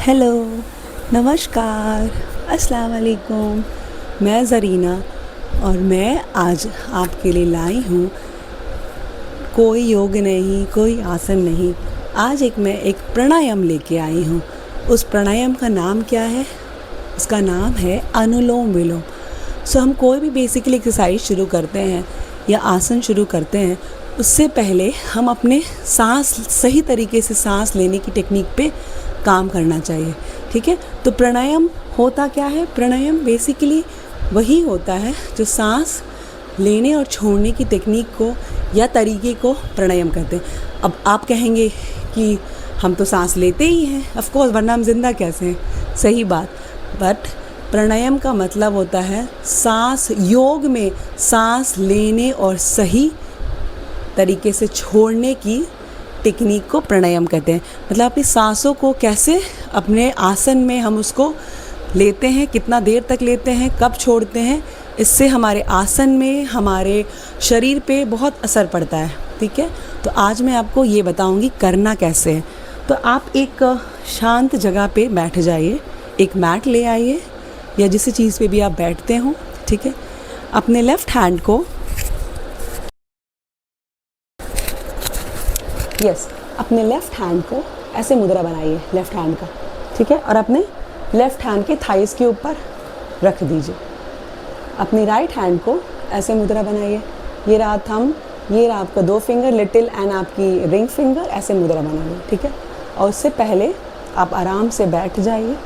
Hello, नमस्कार, अस्सलाम वालेकुम। मैं ज़रीना और मैं आज आपके लिए लाई हूँ कोई योग नहीं, कोई आसन नहीं। आज मैं एक प्राणायाम लेके आई हूँ। उस प्राणायाम का नाम क्या है? उसका नाम है अनुलोम विलोम। हम कोई भी बेसिकली एक्सरसाइज शुरू करते हैं या आसन शुरू करते हैं, उससे पहले हम अपने सांस सही तरीके से सांस लेने की टेक्निक पे काम करना चाहिए। ठीक है, तो प्राणायाम होता क्या है? प्राणायाम बेसिकली वही होता है जो सांस लेने और छोड़ने की टेक्निक को या तरीके को प्राणायाम कहते हैं। अब आप कहेंगे कि हम तो सांस लेते ही हैं, ऑफ कोर्स, वरना हम जिंदा कैसे हैं? सही बात, बट प्राणायाम का मतलब होता है सांस, योग में सांस लेने और सही तरीके से छोड़ने की टेक्निक को प्राणायाम कहते हैं। मतलब अपनी सांसों को कैसे अपने आसन में हम उसको लेते हैं, कितना देर तक लेते हैं, कब छोड़ते हैं, इससे हमारे आसन में, हमारे शरीर पे बहुत असर पड़ता है। ठीक है, तो आज मैं आपको ये बताऊंगी करना कैसे है। तो आप एक शांत जगह पे बैठ जाइए, एक मैट ले आइए या जिस चीज़ पे भी आप बैठते हो। ठीक है, अपने लेफ़्ट हैंड को अपने लेफ़्ट हैंड को ऐसे मुद्रा बनाइए लेफ़्ट हैंड का। ठीक है, और अपने लेफ़्ट हैंड के थाइस के ऊपर रख दीजिए। अपनी राइट हैंड को ऐसे मुद्रा बनाइए। ये रहा थंब, ये रहा आपका 2 फिंगर, लिटिल एंड आपकी रिंग फिंगर, ऐसे मुद्रा बनाइए। ठीक है, और उससे पहले आप आराम से बैठ जाइए,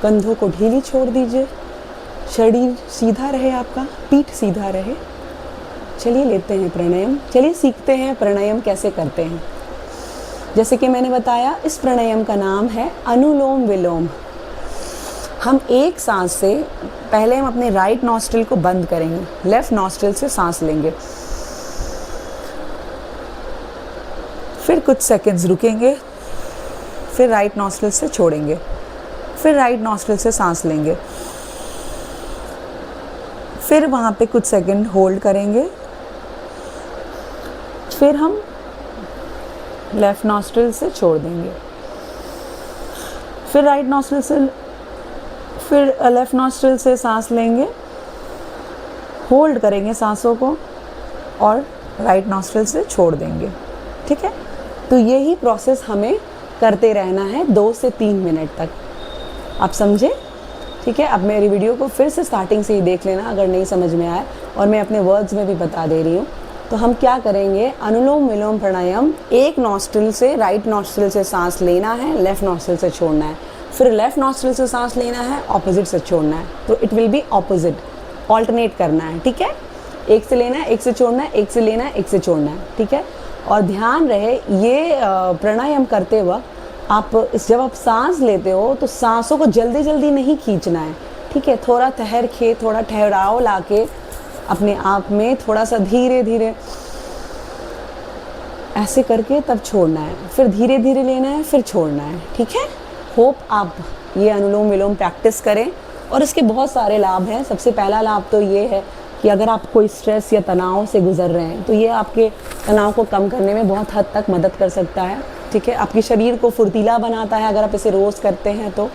कंधों को ढीली छोड़ दीजिए, शरीर सीधा रहे, आपका पीठ सीधा रहे। चलिए लेते हैं प्राणायाम, चलिए सीखते हैं प्राणायाम कैसे करते हैं। जैसे कि मैंने बताया, इस प्राणायाम का नाम है अनुलोम विलोम। हम एक सांस से पहले हम अपने राइट नॉस्ट्रिल को बंद करेंगे, लेफ्ट नॉस्ट्रिल से सांस लेंगे, फिर कुछ सेकंड्स रुकेंगे, फिर राइट नॉस्ट्रिल से छोड़ेंगे, फिर राइट नॉस्ट्रिल से सांस लेंगे, फिर वहाँ पे कुछ सेकंड होल्ड करेंगे, फिर हम लेफ़्ट नॉस्ट्रिल से छोड़ देंगे, फिर राइट नॉस्ट्रिल से, फिर लेफ़्ट नॉस्ट्रिल से सांस लेंगे, होल्ड करेंगे सांसों को और राइट नॉस्ट्रिल से छोड़ देंगे। ठीक है, तो यही प्रोसेस हमें करते रहना है 2 से 3 मिनट तक। आप समझे? ठीक है, अब मेरी वीडियो को फिर से स्टार्टिंग से ही देख लेना अगर नहीं समझ में आए, और मैं अपने वर्ड्स में भी बता दे रही हूँ। तो हम क्या करेंगे, अनुलोम विलोम प्राणायाम, एक नॉस्ट्रिल से, राइट नॉस्ट्रिल से सांस लेना है, लेफ़्ट नॉस्ट्रिल से छोड़ना है, फिर लेफ़्ट नॉस्ट्रिल से सांस लेना है, ऑपोजिट से छोड़ना है। तो it will be opposite, alternate करना है। ठीक है, एक से लेना है, एक से छोड़ना है, एक से लेना है, एक से छोड़ना है। ठीक है, और ध्यान रहे ये प्राणायाम करते वक्त जब आप सांस लेते हो तो सांसों को जल्दी जल्दी नहीं खींचना है। ठीक है, थोड़ा ठहर के, थोड़ा ठहराव लाके अपने आप में थोड़ा सा धीरे धीरे ऐसे करके तब छोड़ना है, फिर धीरे धीरे लेना है, फिर छोड़ना है। ठीक है, होप आप ये अनुलोम विलोम प्रैक्टिस करें और इसके बहुत सारे लाभ हैं। सबसे पहला लाभ तो ये है कि अगर आप कोई स्ट्रेस या तनाव से गुजर रहे हैं तो ये आपके तनाव को कम करने में बहुत हद तक मदद कर सकता है। ठीक है, आपके शरीर को फुर्तीला बनाता है अगर आप इसे रोज़ करते हैं तो।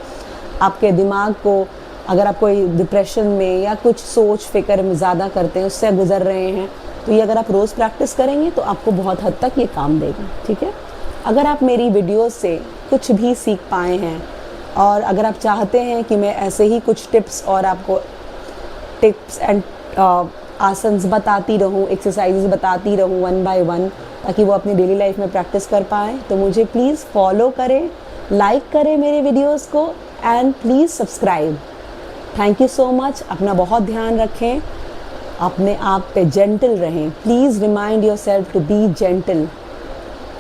आपके दिमाग को, अगर आप कोई डिप्रेशन में या कुछ सोच फिक्र में ज़्यादा करते हैं, उससे गुजर रहे हैं, तो ये अगर आप रोज़ प्रैक्टिस करेंगे तो आपको बहुत हद तक ये काम देगा। ठीक है, अगर आप मेरी वीडियोस से कुछ भी सीख पाए हैं और अगर आप चाहते हैं कि मैं ऐसे ही कुछ टिप्स और आपको टिप्स एंड आसन्स बताती रहूँ, एक्सरसाइजेस बताती रहूँ 1 बाय 1, ताकि वो अपनी डेली लाइफ में प्रैक्टिस कर पाएँ, तो मुझे प्लीज़ फॉलो करें, लाइक करें मेरे वीडियोस को and please subscribe. Thank you so much. अपना बहुत ध्यान रखें, अपने आप पे जेंटल रहें। Please remind yourself to be gentle.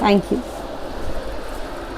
Thank you.